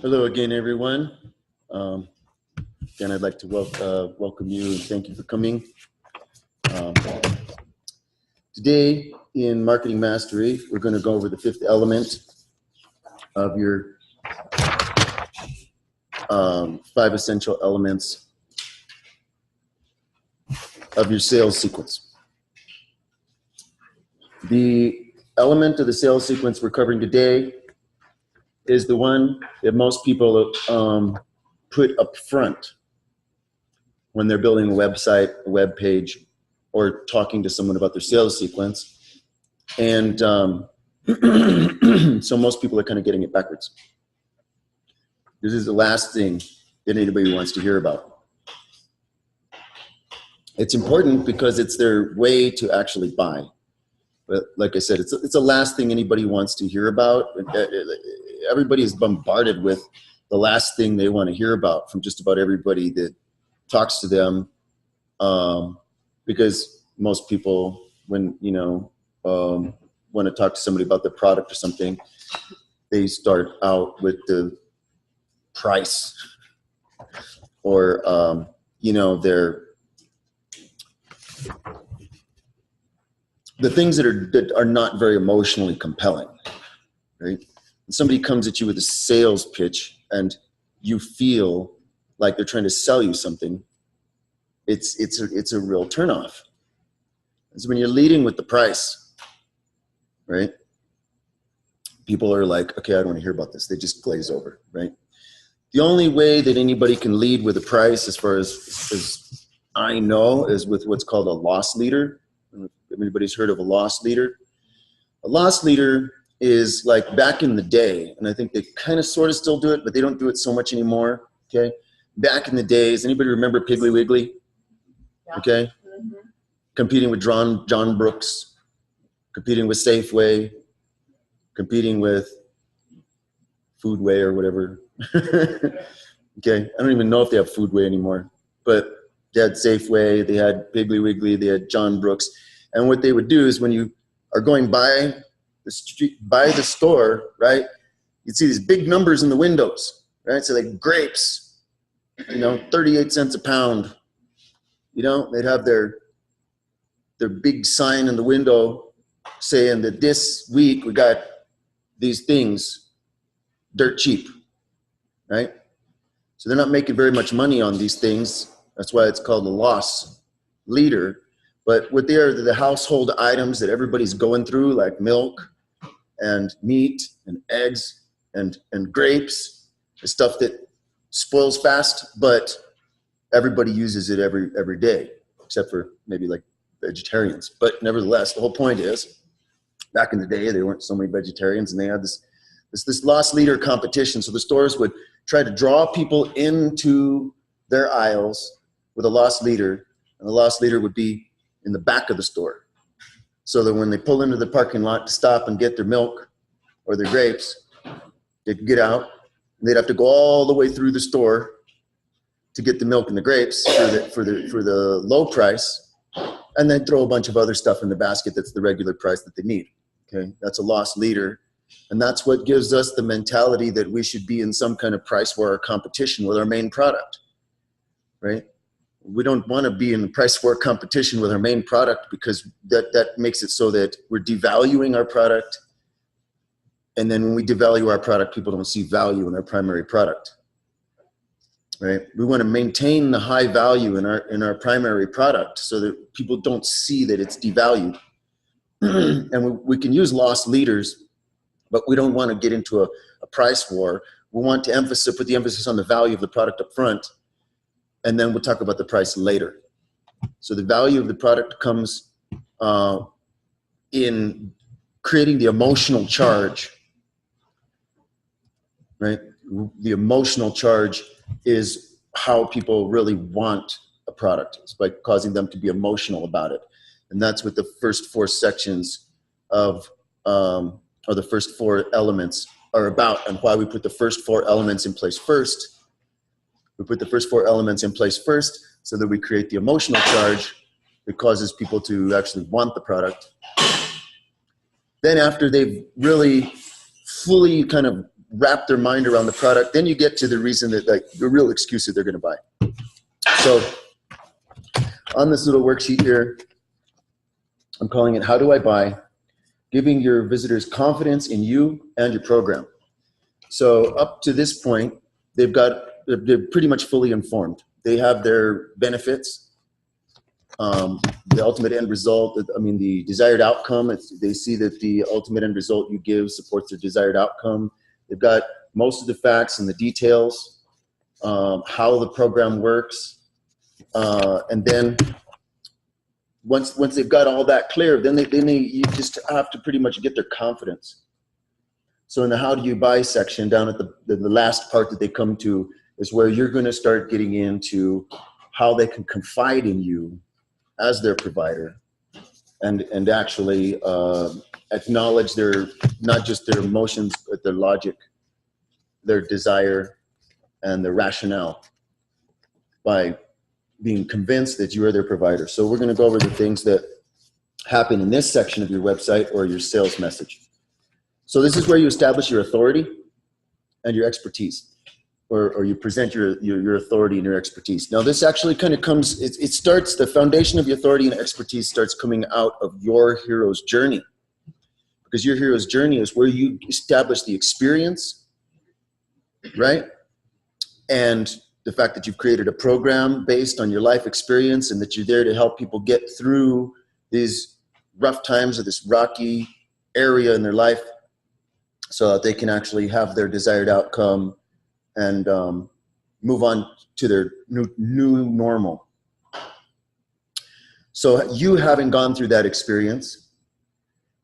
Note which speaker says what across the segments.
Speaker 1: Hello again, everyone. Um, Again, I'd like to welcome you and thank you for coming. Um, Today in Marketing Mastery, we're going to go over the fifth element of your 5 essential elements of your sales sequence. The element of the sales sequence we're covering today is the one that most people put up front when they're building a website, a web page, or talking to someone about their sales sequence. And so most people are kind of getting it backwards. This is the last thing that anybody wants to hear about. It's important because it's their way to actually buy. But like I said, it's the last thing anybody wants to hear about. Everybody is bombarded with the last thing they want to hear about from just about everybody that talks to them, because most people, when want to talk to somebody about their product or something, they start out with the price or the things that are not very emotionally compelling, right? When somebody comes at you with a sales pitch and you feel like they're trying to sell you something, it's a real turnoff. So when you're leading with the price, right? People are like, okay, I don't want to hear about this. They just glaze over, right? The only way that anybody can lead with a price, as far as I know, is with what's called a loss leader. I don't know if anybody's heard of a loss leader. A loss leader is like back in the day, and I think they kind of sort of still do it, but they don't do it so much anymore, okay? Back in the days, anybody remember Piggly Wiggly? Yeah. Okay? Mm-hmm. Competing with John Brooks, competing with Safeway, competing with Foodway or whatever. Okay, I don't even know if they have Foodway anymore, but they had Safeway, they had Piggly Wiggly, they had John Brooks. And what they would do is when you are going by the street, by the store, right, you'd see these big numbers in the windows, right? So like grapes, 38 cents a pound. They'd have their big sign in the window saying that this week we got these things dirt cheap, right? So they're not making very much money on these things. That's why it's called a loss leader. But what they are, the household items that everybody's going through, like milk and meat and eggs and grapes, the stuff that spoils fast, but everybody uses it every day, except for maybe like vegetarians. But nevertheless, the whole point is, back in the day, there weren't so many vegetarians, and they had this loss leader competition. So the stores would try to draw people into their aisles with a loss leader, and the loss leader would be in the back of the store, so that when they pull into the parking lot to stop and get their milk or their grapes, they could get out, and they'd have to go all the way through the store to get the milk and the grapes for the low price, and then throw a bunch of other stuff in the basket that's the regular price that they need. Okay, that's a loss leader, and that's what gives us the mentality that we should be in some kind of price war or competition with our main product, right? We don't want to be in the price war competition with our main product, because that makes it so that we're devaluing our product, and then when we devalue our product, people don't see value in our primary product. Right? We want to maintain the high value in our primary product so that people don't see that it's devalued. And we can use loss leaders, but we don't want to get into a price war. We want to put the emphasis on the value of the product up front, and then we'll talk about the price later. So the value of the product comes in creating the emotional charge, right? The emotional charge is how people really want a product. It's by causing them to be emotional about it. And that's what the first 4 sections of, or the first 4 elements are about, and why we put the first 4 elements in place first. We put the first 4 elements in place first so that we create the emotional charge that causes people to actually want the product. Then after they've really fully kind of wrap their mind around the product, then you get to the reason that, like, the real excuse that they're going to buy. So on this little worksheet here, I'm calling it How Do I Buy? Giving your visitors confidence in you and your program. So up to this point, they're pretty much fully informed. They have their benefits, the ultimate end result, the desired outcome. They see that the ultimate end result you give supports their desired outcome. They've got most of the facts and the details, how the program works. And then once they've got all that clear, then you just have to pretty much get their confidence. So in the How Do You Buy section, down at the last part that they come to, is where you're going to start getting into how they can confide in you as their provider, and actually acknowledge not just their emotions, but their logic, their desire, and their rationale by being convinced that you are their provider. So we're going to go over the things that happen in this section of your website or your sales message. So this is where you establish your authority and your expertise, or you present your authority and your expertise. Now this actually kind of comes, it starts, the foundation of your authority and expertise starts coming out of your hero's journey, because your hero's journey is where you establish the experience, right? And the fact that you've created a program based on your life experience, and that you're there to help people get through these rough times or this rocky area in their life, so that they can actually have their desired outcome and move on to their new normal. So you having gone through that experience,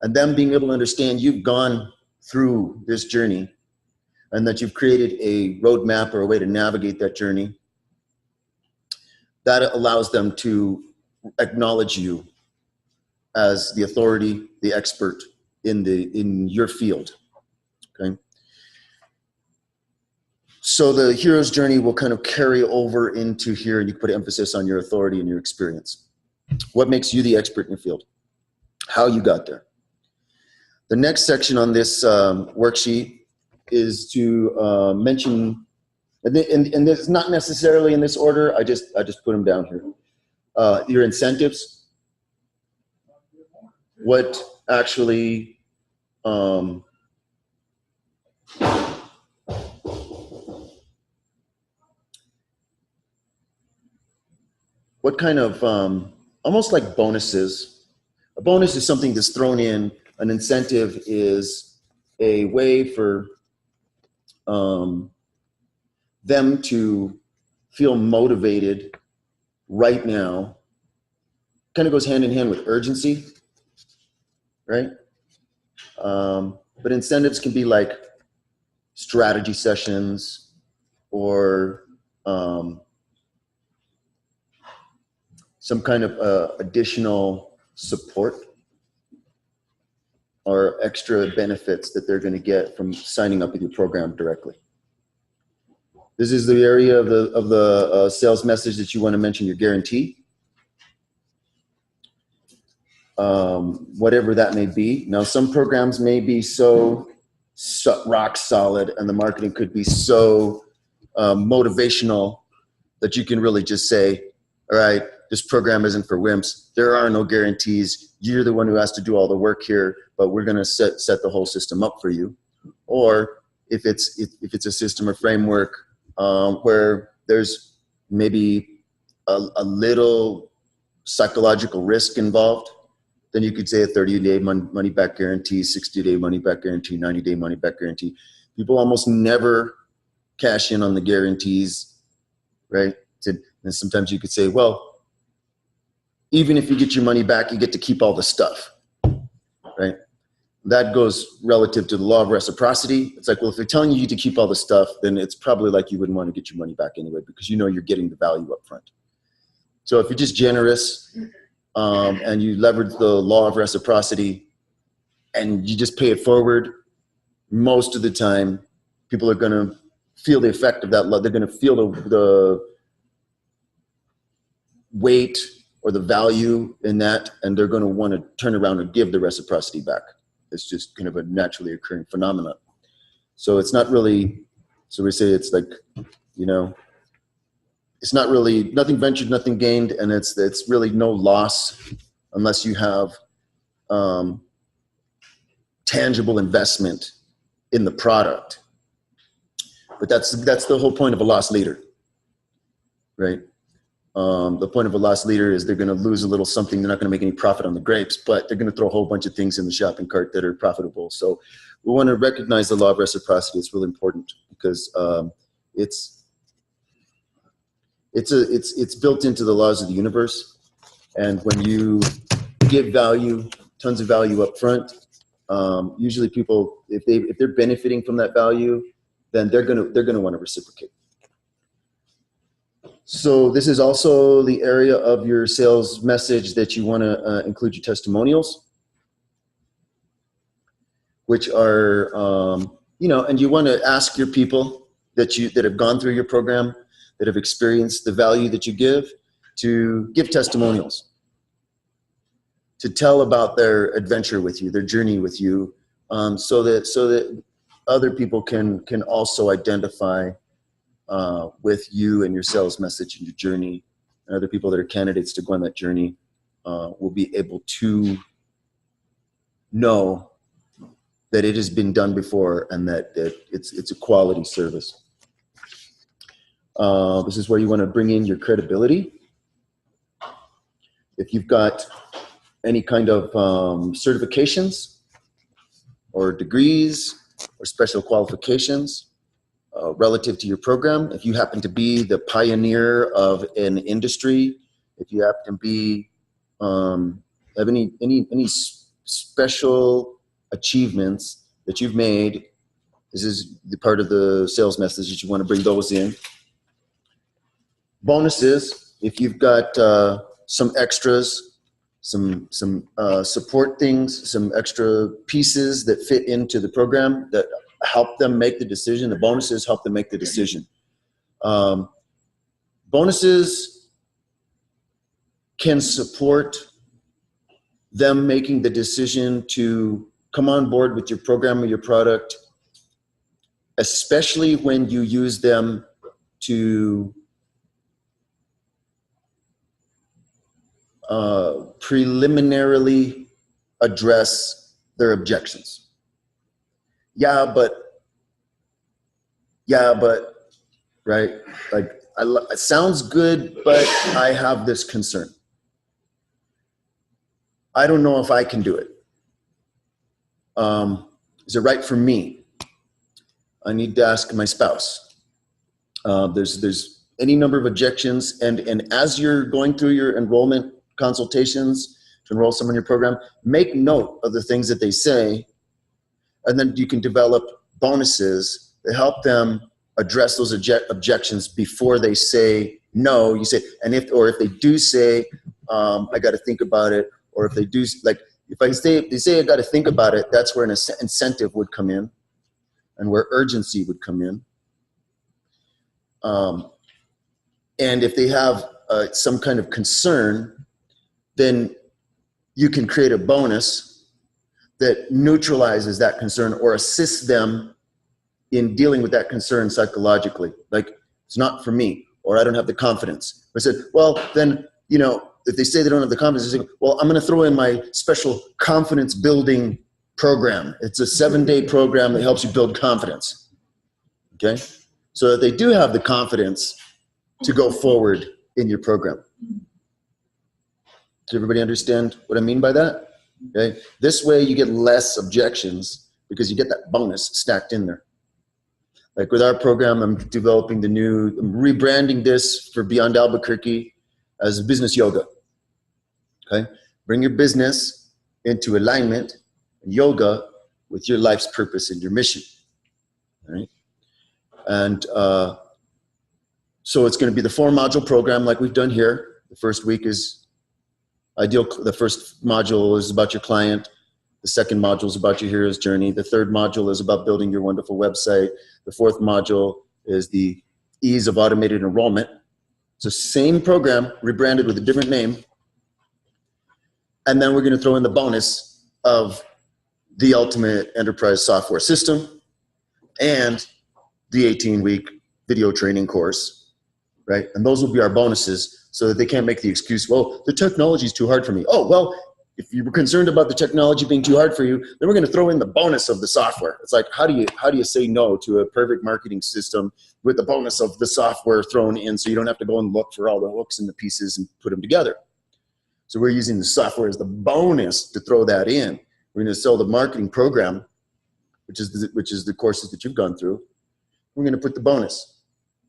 Speaker 1: and them being able to understand you've gone through this journey, and that you've created a roadmap or a way to navigate that journey, that allows them to acknowledge you as the authority, the expert in your field. Okay. So the hero's journey will kind of carry over into here, and you put emphasis on your authority and your experience. What makes you the expert in your field? How you got there. The next section on this worksheet is to mention, and it's not necessarily in this order, I just put them down here. Your incentives. What actually what kind of almost like bonuses. A bonus is something that's thrown in. An incentive is a way for them to feel motivated right now. Kind of goes hand in hand with urgency, right? But incentives can be like strategy sessions, or some kind of additional support or extra benefits that they're going to get from signing up with your program directly. This is the area of the sales message that you want to mention your guarantee. Whatever that may be. Now, some programs may be so rock solid, and the marketing could be so motivational that you can really just say, all right, this program isn't for wimps. There are no guarantees. You're the one who has to do all the work here, but we're going to set the whole system up for you. Or if it's a system or framework where there's maybe a little psychological risk involved, then you could say a 30-day money-back guarantee, 60-day money-back guarantee, 90-day money-back guarantee. People almost never cash in on the guarantees, right? And sometimes you could say, well, even if you get your money back, you get to keep all the stuff, right? That goes relative to the law of reciprocity. It's like, well, if they're telling you to keep all the stuff, then it's probably like you wouldn't want to get your money back anyway, because you know you're getting the value up front. So if you're just generous and you leverage the law of reciprocity and you just pay it forward, most of the time people are going to feel the effect of that law. They're going to feel the weight or the value in that, and they're going to want to turn around and give the reciprocity back. It's just kind of a naturally occurring phenomenon. So it's not really, so we say it's like, you know, it's not really, nothing ventured, nothing gained, and it's really no loss unless you have tangible investment in the product. But that's the whole point of a loss leader, right? The point of a loss leader is they're going to lose a little something. They're not going to make any profit on the grapes, but they're going to throw a whole bunch of things in the shopping cart that are profitable. So we want to recognize the law of reciprocity. It's really important because it's built into the laws of the universe. And when you give value, tons of value up front, usually people, if they're benefiting from that value, then they're gonna want to reciprocate. So this is also the area of your sales message that you want to include your testimonials, which are you know, and you want to ask your people that have gone through your program, that have experienced the value that you give, to give testimonials, to tell about their adventure with you, their journey with you, so that other people can also identify with you and your sales message and your journey, and other people that are candidates to go on that journey will be able to know that it has been done before and that it's a quality service. This is where you want to bring in your credibility. If you've got any kind of certifications or degrees or special qualifications relative to your program, if you happen to be the pioneer of an industry, if you happen to be have any special achievements that you've made, this is the part of the sales message that you want to bring those in. Bonuses, if you've got some extras, some support things, some extra pieces that fit into the program that help them make the decision. The bonuses help them make the decision. Bonuses can support them making the decision to come on board with your program or your product, especially when you use them to preliminarily address their objections. Yeah, but, right? Like, it sounds good, but I have this concern. I don't know if I can do it. Is it right for me? I need to ask my spouse. There's any number of objections, and as you're going through your enrollment consultations to enroll someone in your program, make note of the things that they say, and then you can develop bonuses that help them address those objections before they say no. You say, and if they do say, I got to think about it, or if they do, like, if they say I got to think about it, that's where an incentive would come in, and where urgency would come in. And if they have some kind of concern, then you can create a bonus that neutralizes that concern or assists them in dealing with that concern psychologically. Like, it's not for me, or I don't have the confidence. I said, well, then, you know, if they say they don't have the confidence, they say, well, I'm going to throw in my special confidence building program. It's a 7-day program that helps you build confidence. Okay? So that they do have the confidence to go forward in your program. Does everybody understand what I mean by that? Okay. This way you get less objections because you get that bonus stacked in there. Like with our program, I'm rebranding this for Beyond Albuquerque as business yoga. Okay. Bring your business into alignment and yoga with your life's purpose and your mission. All right. And so it's going to be the 4-module program like we've done here. The first week is ideal. The first module is about your client. The second module is about your hero's journey. The third module is about building your wonderful website. The fourth module is the ease of automated enrollment. It's the same program, rebranded with a different name. And then we're going to throw in the bonus of the ultimate enterprise software system and the 18-week video training course, right? And those will be our bonuses so that they can't make the excuse, well, the technology is too hard for me. Oh, well, if you were concerned about the technology being too hard for you, then we're going to throw in the bonus of the software. It's like, how do you say no to a perfect marketing system with the bonus of the software thrown in so you don't have to go and look for all the hooks and the pieces and put them together? So we're using the software as the bonus to throw that in. We're going to sell the marketing program, which is the courses that you've gone through. We're going to put the bonus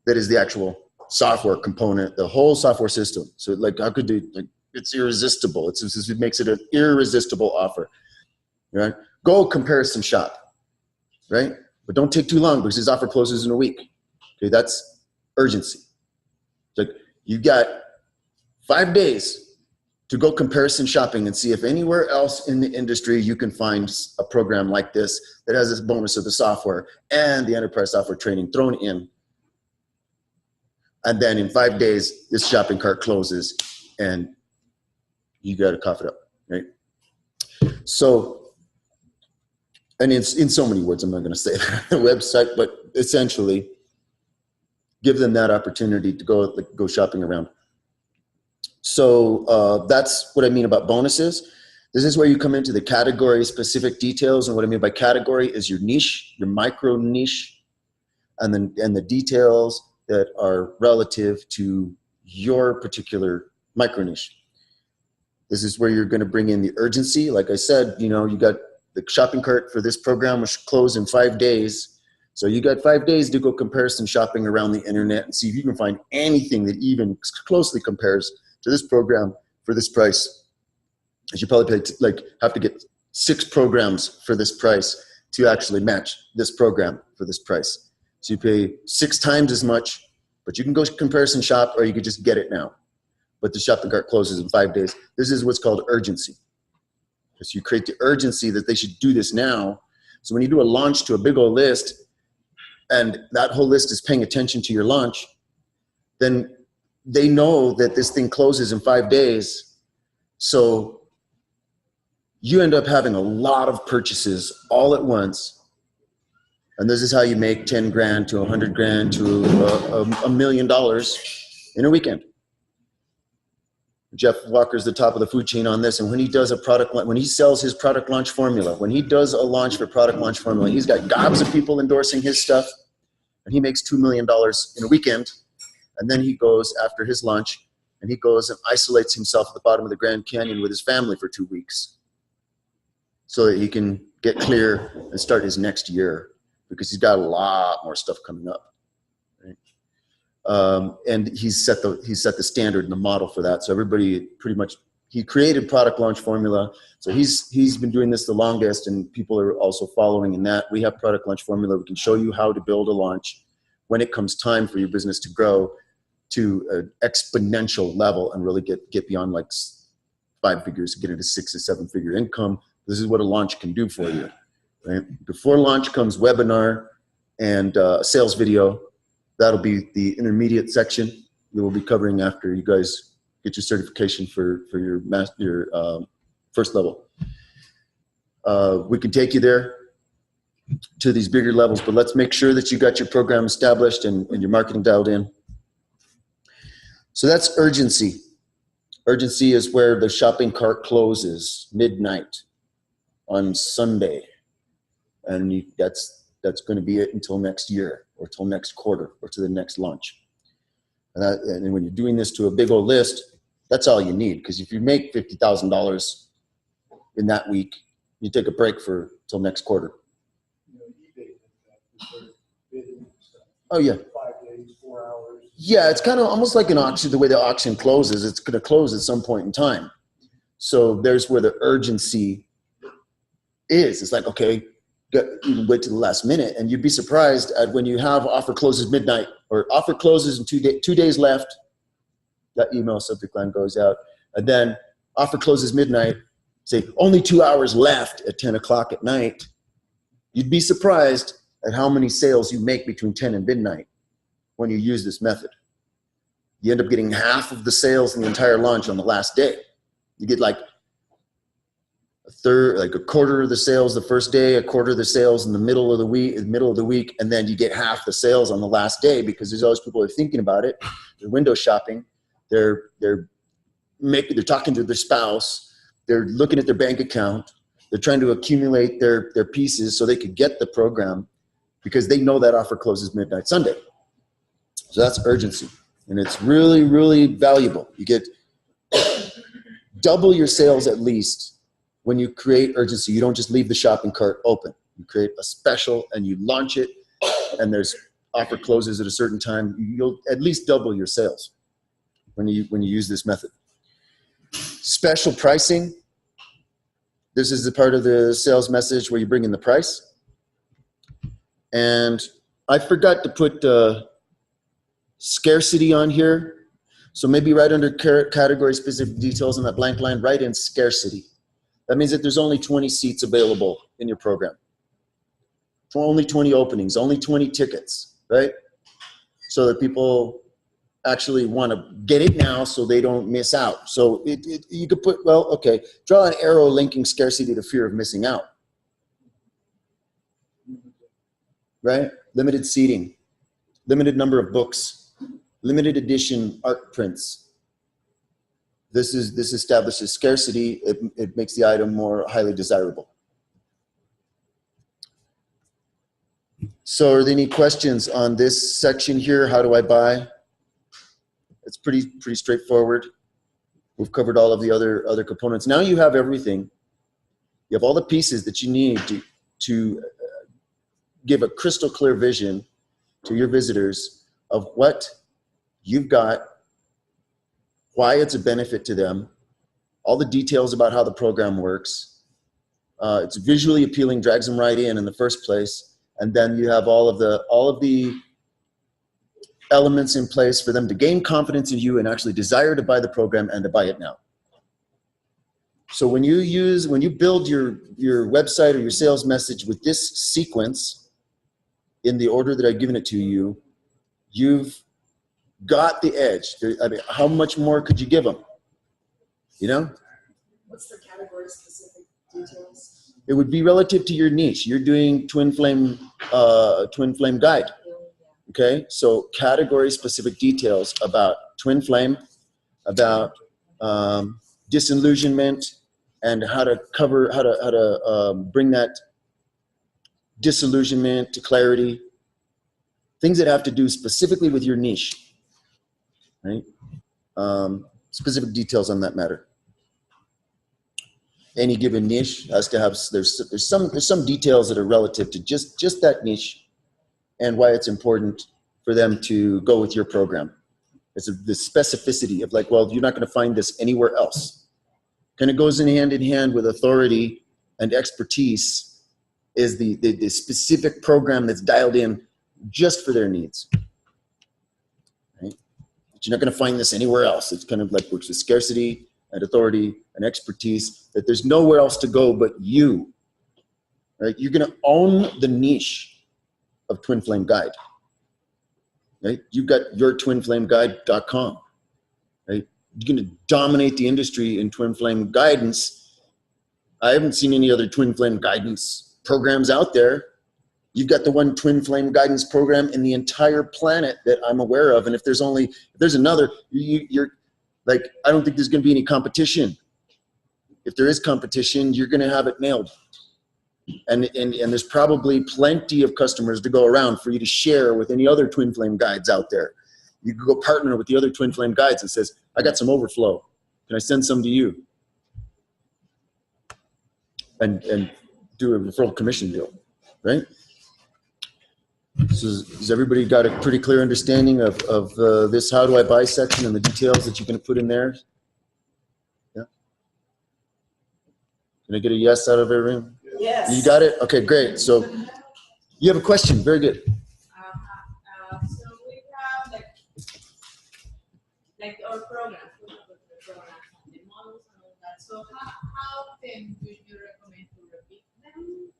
Speaker 1: that is the actual software component, the whole software system. So like, how could they, like, it's irresistible. It makes it an irresistible offer, right? Go comparison shop, right? But don't take too long because this offer closes in a week. Okay, that's urgency. It's like, you got 5 days to go comparison shopping and see if anywhere else in the industry you can find a program like this that has this bonus of the software and the enterprise software training thrown in. And then in 5 days, this shopping cart closes and you got to cough it up, right? So, and in so many words, I'm not going to say that on the website, but essentially give them that opportunity to go shopping around. So that's what I mean about bonuses. This is where you come into the category specific details. And what I mean by category is your niche, your micro niche, and the details that are relative to your particular micro niche. This is where you're going to bring in the urgency. Like I said, you got the shopping cart for this program, which closed in 5 days. So you got 5 days to go comparison shopping around the internet and see if you can find anything that even closely compares to this program for this price. You probably have to get 6 programs for this price to actually match this program for this price. So you pay 6 times as much, but you can go comparison shop or you could just get it now. But the shopping cart closes in 5 days. This is what's called urgency. So you create the urgency that they should do this now. So when you do a launch to a big old list and that whole list is paying attention to your launch, then they know that this thing closes in 5 days. So you end up having a lot of purchases all at once. And this is how you make 10 grand to 100 grand to $1 million in a weekend. Jeff Walker's the top of the food chain on this. And when he does when he sells his product launch formula, when he does a launch for product launch formula, he's got gobs of people endorsing his stuff and he makes $2 million in a weekend. And then he goes after his launch and he goes and isolates himself at the bottom of the Grand Canyon with his family for 2 weeks so that he can get clear and start his next year because he's got a lot more stuff coming up. And he's set the standard and the model for that. So everybody pretty much, he created product launch formula. So he's been doing this the longest and people are also following in that. We have product launch formula. We can show you how to build a launch when it comes time for your business to grow to an exponential level and really get beyond like 5 figures, get into 6 or 7 figure income. This is what a launch can do for you, right? Before launch comes webinar and sales video. That'll be the intermediate section that we'll be covering after you guys get your certification for your first level. We can take you there to these bigger levels, but let's make sure that you got your program established and your marketing dialed in. So that's urgency. Urgency is where the shopping cart closes midnight on Sunday, and that's going to be it until next year or till next quarter or to the next launch. And when you're doing this to a big old list, that's all you need. Because if you make $50,000 in that week, you take a break till next quarter. Oh yeah.
Speaker 2: 5 days, 4 hours.
Speaker 1: Yeah, it's kind of almost like an auction. The way the auction closes, it's going to close at some point in time. So there's where the urgency is. It's like, okay, you can wait to the last minute, and you'd be surprised at when you have offer closes midnight or offer closes in 2 days left. That email subject line goes out, and then offer closes midnight. Say only 2 hours left at 10 o'clock at night. You'd be surprised at how many sales you make between 10 and midnight when you use this method. You end up getting half of the sales in the entire launch on the last day. You get like a third, like a quarter of the sales the first day, a quarter of the sales in the middle of the week, and then you get half the sales on the last day because there's always people who are thinking about it. They're window shopping. They're talking to their spouse. They're looking at their bank account. They're trying to accumulate their pieces so they could get the program because they know that offer closes midnight Sunday. So that's urgency. And it's really, really valuable. You get double your sales at least when you create urgency. You don't just leave the shopping cart open. You create a special and you launch it, and there's offer closes at a certain time. You'll at least double your sales when you use this method. Special pricing. This is the part of the sales message where you bring in the price. And I forgot to put scarcity on here. So maybe right under category specific details in that blank line, write in scarcity. That means that there's only 20 seats available in your program. Only 20 openings, only 20 tickets, right? So that people actually want to get it now so they don't miss out. So you could put, well, okay, draw an arrow linking scarcity to fear of missing out, right? Limited seating, limited number of books, limited edition art prints. This establishes scarcity. It makes the item more highly desirable. So are there any questions on this section here? How do I buy? It's pretty straightforward. We've covered all of the other components. Now you have everything. You have all the pieces that you need to give a crystal clear vision to your visitors of what you've got, why it's a benefit to them, all the details about how the program works. It's visually appealing, drags them right in the first place, and then you have all of the elements in place for them to gain confidence in you and actually desire to buy the program and to buy it now. So when you build your website or your sales message with this sequence in the order that I've given it to you, you've got the edge. I mean, how much more could you give them? You know?
Speaker 3: What's the category specific details?
Speaker 1: It would be relative to your niche. You're doing twin flame guide. Okay, so category specific details about twin flame, about disillusionment, and how to bring that disillusionment to clarity. Things that have to do specifically with your niche, right? Specific details on that matter. Any given niche has to have, there's some details that are relative to just that niche and why it's important for them to go with your program. It's the specificity of like, well, you're not going to find this anywhere else. Kind of goes hand in hand with authority and expertise is the specific program that's dialed in just for their needs. Right? But you're not going to find this anywhere else. It's kind of like works with scarcity and authority and expertise that there's nowhere else to go but you. Right? You're going to own the niche of Twin Flame Guide, right? You've got yourtwinflameguide.com, right? You're going to dominate the industry in Twin Flame guidance. I haven't seen any other Twin Flame guidance programs out there. You've got the one Twin Flame guidance program in the entire planet that I'm aware of. And if there's another, you're like, I don't think there's going to be any competition. If there is competition, you're going to have it nailed. And there's probably plenty of customers to go around for you to share with any other Twin Flame guides out there. You can go partner with the other Twin Flame guides and says, I got some overflow. Can I send some to you? And do a referral commission deal, right? So has everybody got a pretty clear understanding of this how do I buy section and the details that you're going to put in there? Yeah. Can I get a yes out of everyone?
Speaker 3: Yes.
Speaker 1: You got it? Okay, great. So you have a question. Very good.
Speaker 4: So we have like our programs, we have the programs and the models and all that. So how often do you recommend to repeat them?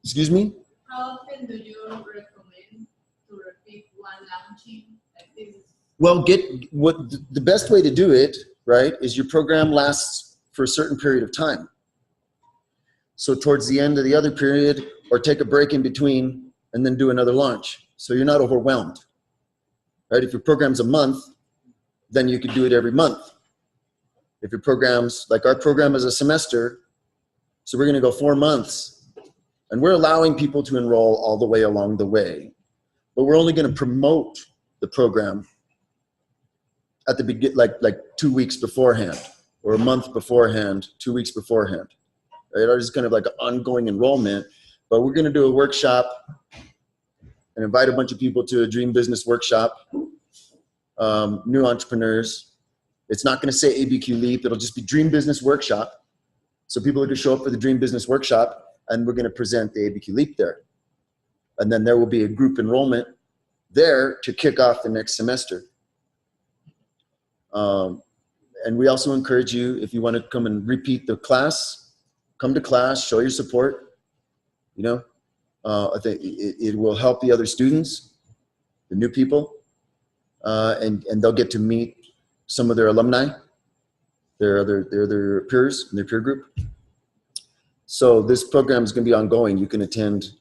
Speaker 1: Excuse me?
Speaker 4: How often do you recommend to repeat one launching like this?
Speaker 1: Well, the best way to do it, right, is your program lasts for a certain period of time. So towards the end of the other period, or take a break in between and then do another launch. So you're not overwhelmed, right? If your program's a month, then you could do it every month. If your program's, like our program is a semester, so we're gonna go 4 months, and we're allowing people to enroll all the way along the way. But we're only gonna promote the program at the begin, like 2 weeks beforehand, or a month beforehand, 2 weeks beforehand. Right? Or just kind of like an ongoing enrollment. But we're going to do a workshop and invite a bunch of people to a Dream Business Workshop, new entrepreneurs. It's not going to say ABQ Leap. It'll just be Dream Business Workshop. So people are going to show up for the Dream Business Workshop, and we're going to present the ABQ Leap there. And then there will be a group enrollment there to kick off the next semester. And we also encourage you, if you want to come and repeat the class, come to class, show your support. You know, I think it will help the other students, the new people, and they'll get to meet some of their alumni, their peers in their peer group. So this program is going to be ongoing. You can attend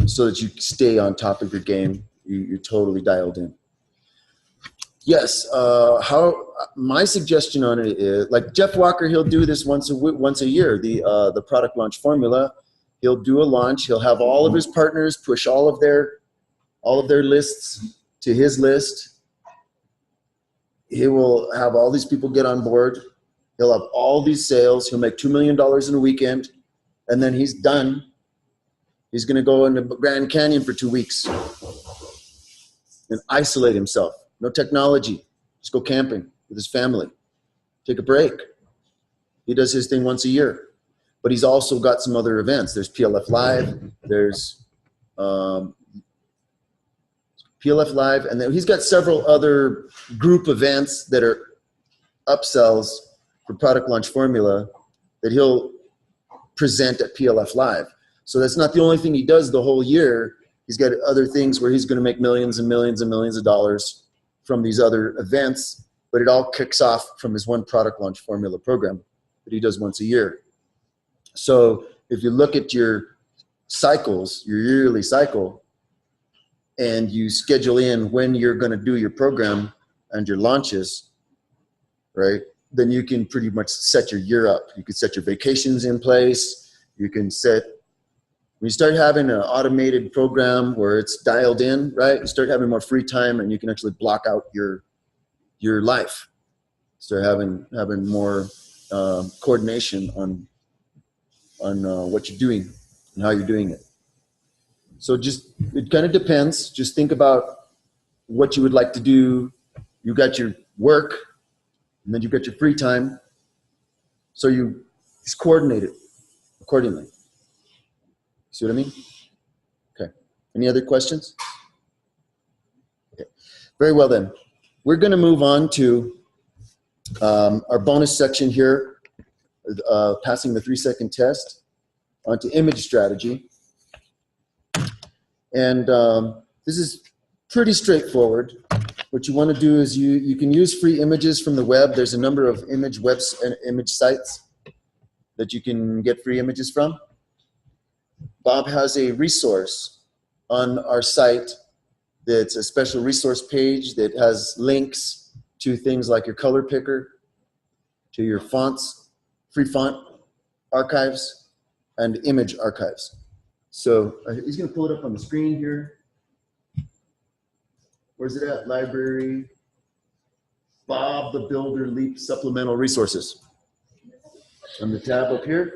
Speaker 1: so that you stay on top of your game. You're totally dialed in. Yes, my suggestion on it is, like Jeff Walker, he'll do this once a year, the product launch formula. He'll do a launch. He'll have all of his partners push all of their lists to his list. He will have all these people get on board. He'll have all these sales. He'll make $2 million in a weekend, and then he's done. He's going to go into Grand Canyon for 2 weeks and isolate himself. No technology. Just go camping with his family. Take a break. He does his thing once a year. But he's also got some other events. There's PLF Live. There's PLF Live. And then he's got several other group events that are upsells for Product Launch Formula that he'll present at PLF Live. So that's not the only thing he does the whole year. He's got other things where he's going to make millions and millions and millions of dollars from these other events, but it all kicks off from his one Product Launch Formula program that he does once a year. So if you look at your cycles, your yearly cycle, and you schedule in when you're going to do your program and your launches, right, then you can pretty much set your year up. You can set your vacations in place. You can set, when you start having an automated program where it's dialed in, right, you start having more free time, and you can actually block out your life. Start having more coordination on what you're doing and how you're doing it. So just, it kind of depends. Just think about what you would like to do. You got your work, and then you got your free time. So you just coordinate it accordingly. See what I mean? Okay. Any other questions? Okay. Very well then. We're going to move on to our bonus section here, passing the 3-second test, onto image strategy. And this is pretty straightforward. What you want to do is you can use free images from the web. There's a number of image sites that you can get free images from. Bob has a resource on our site that's a special resource page that has links to things like your color picker, to your fonts, free font archives, and image archives. So he's going to pull it up on the screen here. Where's it at? Library, Bob the Builder Leap Supplemental Resources. On the tab up here.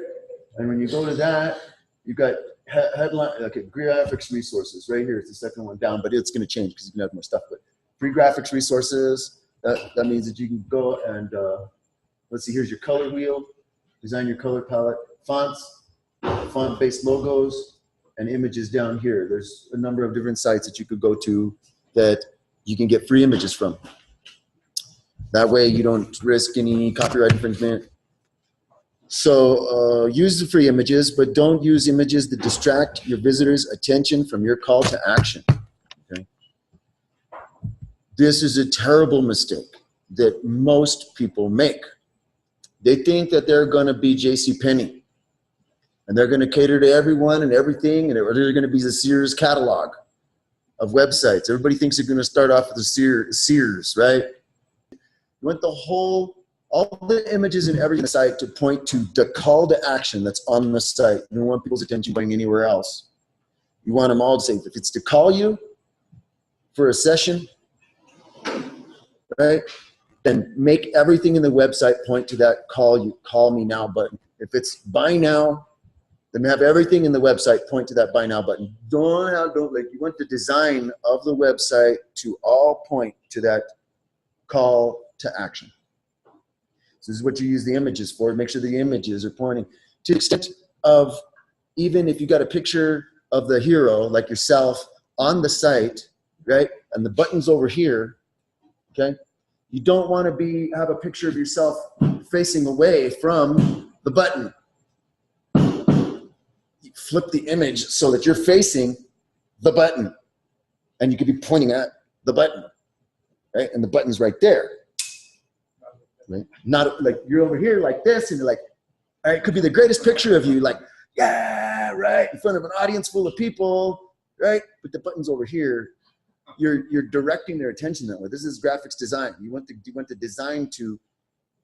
Speaker 1: And when you go to that, you've got headline, okay, graphics resources right here. It's the second one down, but it's going to change because you can have more stuff. But free graphics resources, that means that you can go and, let's see, here's your color wheel, design your color palette, fonts, font-based logos, and images down here. There's a number of different sites that you could go to that you can get free images from. That way you don't risk any copyright infringement. So use the free images, but don't use images that distract your visitors' attention from your call to action. Okay? This is a terrible mistake that most people make. They think that they're going to be J.C. Penney, and they're going to cater to everyone and everything, and they're going to be the Sears catalog of websites. Everybody thinks they're going to start off with the Sears, right? You want all the images and everything on the site to point to the call to action that's on the site. You don't want people's attention going anywhere else. You want them all to say, if it's to call you for a session, right, then make everything in the website point to that call me now button. If it's buy now, then have everything in the website point to that buy now button. You want the design of the website to all point to that call to action. So this is what you use the images for. Make sure the images are pointing to the extent of, even if you got a picture of the hero, like yourself, on the site, right? And the button's over here, okay? You don't want to have a picture of yourself facing away from the button. You flip the image so that you're facing the button, and you could be pointing at the button, right? And the button's right there. Right? Not like you're over here like this, and you're like, all right, it could be the greatest picture of you, like, yeah, right, in front of an audience full of people, right? But the button's over here. You're directing their attention that way. This is graphics design. You want the design to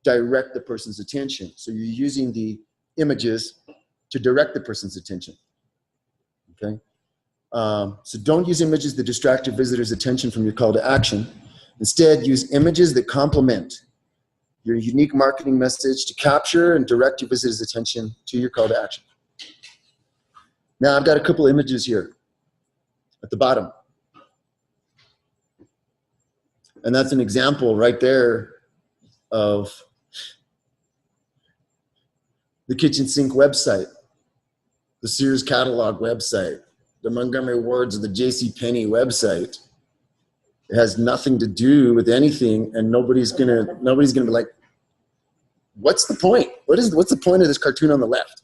Speaker 1: direct the person's attention. So you're using the images to direct the person's attention. Okay. So don't use images that distract your visitor's attention from your call to action. Instead, use images that complement your unique marketing message to capture and direct your visitor's attention to your call to action. Now I've got a couple images here at the bottom. And that's an example right there of the kitchen sink website, the Sears catalog website, the Montgomery Wards, the J.C. Penney website. It has nothing to do with anything, and nobody's gonna be like, what's the point? What's the point of this cartoon on the left?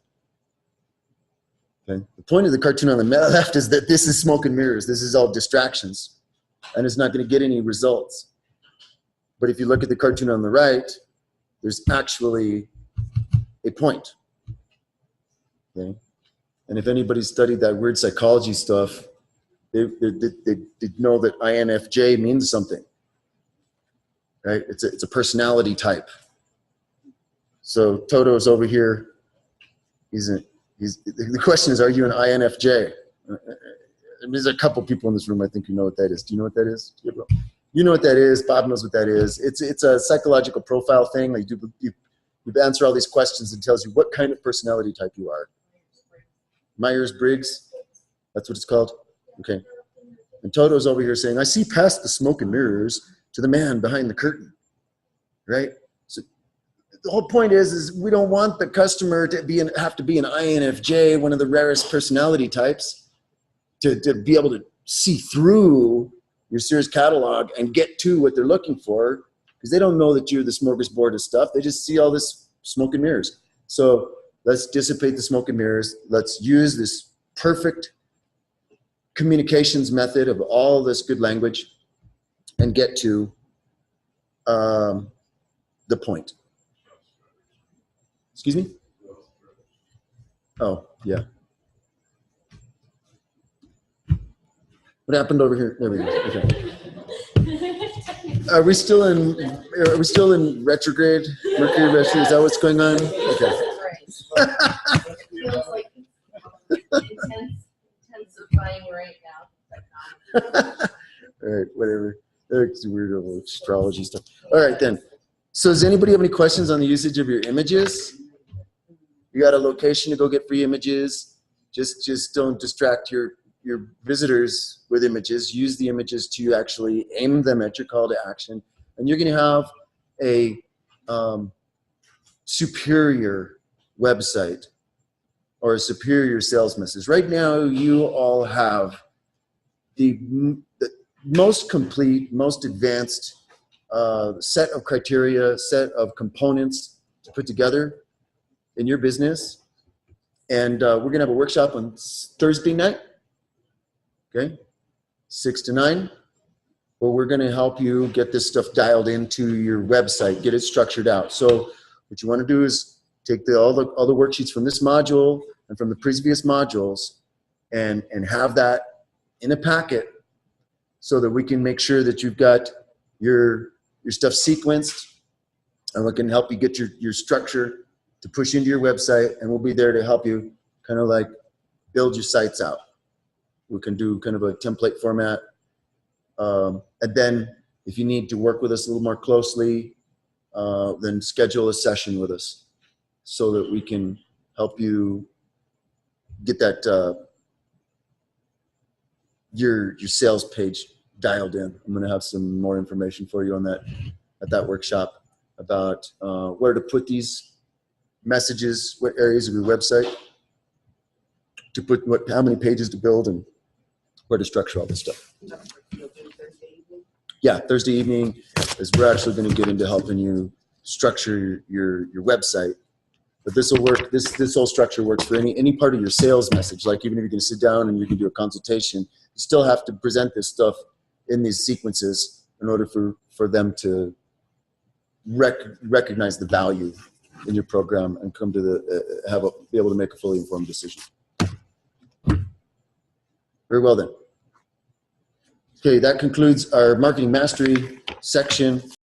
Speaker 1: Okay. The point of the cartoon on the left is that this is smoke and mirrors. This is all distractions, and it's not going to get any results. But if you look at the cartoon on the right, there's actually a point. Okay. And if anybody studied that weird psychology stuff, they know that INFJ means something, right? It's a personality type. So Toto's over here. The question is, are you an INFJ? There's a couple people in this room I think you know what that is. Do you know what that is? You know what that is. Bob knows what that is. It's a psychological profile thing. Like you answer all these questions and tells you what kind of personality type you are. Myers-Briggs. That's what it's called. Okay. And Toto's over here saying, I see past the smoke and mirrors to the man behind the curtain. Right? So the whole point is we don't want the customer to have to be an INFJ, one of the rarest personality types, to be able to see through your Sears catalog and get to what they're looking for, because they don't know that you're the smorgasbord of stuff. They just see all this smoke and mirrors. So let's dissipate the smoke and mirrors. Let's use this perfect communications method of all this good language and get to the point. Excuse me? Oh, yeah. What happened over here? There we go. Okay. Are we still in retrograde? Mercury retrograde? Is that what's going on? Okay.
Speaker 4: Feels like intensifying right now.
Speaker 1: All right, whatever. That's weird little astrology stuff. All right, then. So does anybody have any questions on the usage of your images? You got a location to go get free images. Just don't distract your visitors with images. Use the images to actually aim them at your call to action. And you're going to have a superior website or a superior sales message. Right now, you all have the most complete, most advanced set of criteria, set of components to put together in your business. And we're going to have a workshop on Thursday night. Okay, 6 to 9, where we're going to help you get this stuff dialed into your website, get it structured out. So What you want to do is take all the worksheets from this module and from the previous modules and have that in a packet so that we can make sure that you've got your stuff sequenced, and we can help you get your structure to push into your website, and we'll be there to help you kind of like build your sites out. We can do kind of a template format. And then if you need to work with us a little more closely, then schedule a session with us so that we can help you get that your sales page dialed in. I'm going to have some more information for you on that at that workshop about where to put these messages, what areas of your website to put, how many pages to build, and where to structure all this stuff. Yeah, Thursday evening is we're actually going to get into helping you structure your website. But this will work. This whole structure works for any part of your sales message. Like even if you're going to sit down and you can do a consultation, you still have to present this stuff in these sequences in order for them to recognize the value in your program and come to be able to make a fully informed decision. Very well then. Okay, that concludes our marketing mastery section.